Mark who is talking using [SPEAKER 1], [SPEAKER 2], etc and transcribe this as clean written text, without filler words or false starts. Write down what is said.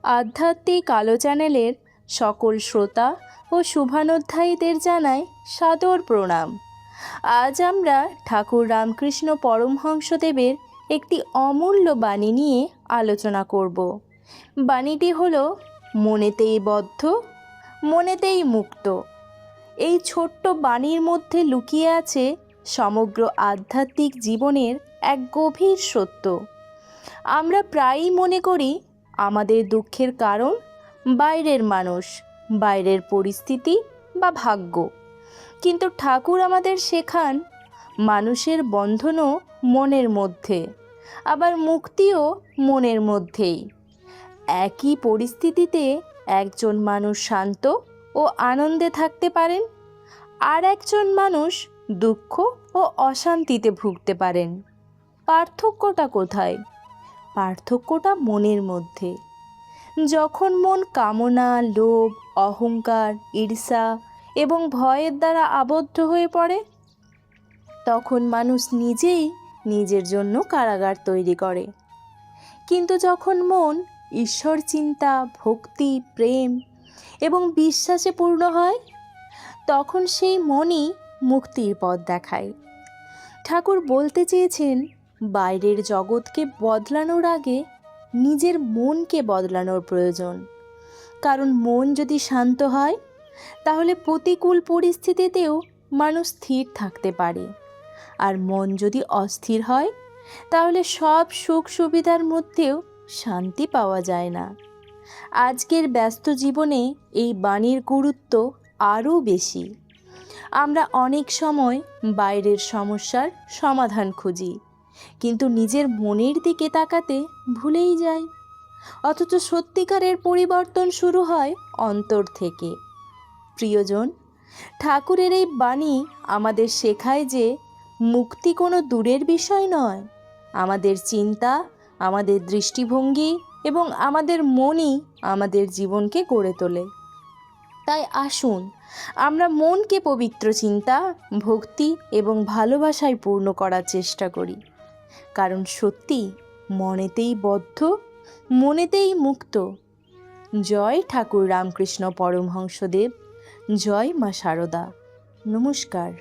[SPEAKER 1] আধ্যাত্মিক আলো চ্যানেলের সকল শ্রোতা ও শুভানুধ্যায়ীদের জানাই সাদর প্রণাম। আজ আমরা ঠাকুর রামকৃষ্ণ পরমহংসদেবের একটি অমূল্য বাণী নিয়ে আলোচনা করব। বাণীটি হলো, মনেতেই বদ্ধ, মনেতেই মুক্ত। এই ছোট্ট বাণীর মধ্যে লুকিয়ে আছে সমগ্র আধ্যাত্মিক জীবনের এক গভীর সত্য। আমরা প্রায়ই মনে করি আমাদের দুঃখের কারণ বাইরের মানুষ, বাইরের পরিস্থিতি বা ভাগ্য। কিন্তু ঠাকুর আমাদের শেখান, মানুষের বন্ধনও মনের মধ্যে, আবার মুক্তিও মনের মধ্যেই। একই পরিস্থিতিতে একজন মানুষ শান্ত ও আনন্দে থাকতে পারেন, আর একজন মানুষ দুঃখ ও অশান্তিতে ভুগতে পারেন। পার্থক্যটা কোথায়? পার্থক্যটা মনের মধ্যে। যখন মন কামনা, লোভ, অহংকার, ঈর্ষা এবং ভয়ের দ্বারা আবদ্ধ হয়ে পড়ে, তখন মানুষ নিজেই নিজের জন্য কারাগার তৈরি করে। কিন্তু যখন মন ঈশ্বর চিন্তা, ভক্তি, প্রেম এবং বিশ্বাসে পূর্ণ হয়, তখন সেই মনই মুক্তির পথ দেখায়। ঠাকুর বলতে চেয়েছেন, বাইরের জগৎকে বদলানোর আগে নিজের মনকে বদলানোর প্রয়োজন। কারণ মন যদি শান্ত হয়, তাহলে প্রতিকূল পরিস্থিতিতেও মানুষ স্থির থাকতে পারে। আর মন যদি অস্থির হয়, তাহলে সব সুখ সুবিধার মধ্যেও শান্তি পাওয়া যায় না। আজকের ব্যস্ত জীবনে এই বাণীর গুরুত্ব আরও বেশি। আমরা অনেক সময় বাইরের সমস্যার সমাধান খুঁজি, কিন্তু নিজের মনের দিকে তাকাতে ভুলেই যাই। অথচ সত্যিকারের পরিবর্তন শুরু হয় অন্তর থেকে। প্রিয়জন, ঠাকুরের এই বাণী আমাদের শেখায় যে মুক্তি কোনো দূরের বিষয় নয়। আমাদের চিন্তা, আমাদের দৃষ্টিভঙ্গি এবং আমাদের মনই আমাদের জীবনকে গড়ে তোলে। তাই আসুন আমরা মনকে পবিত্র চিন্তা, ভক্তি এবং ভালোবাসায় পূর্ণ করার চেষ্টা করি। কারণ সত্যি মনেতেই বদ্ধ, মনেতেই মুক্ত। জয় ঠাকুর রামকৃষ্ণ পরমহংসদেব, জয় মা শারদা। নমস্কার।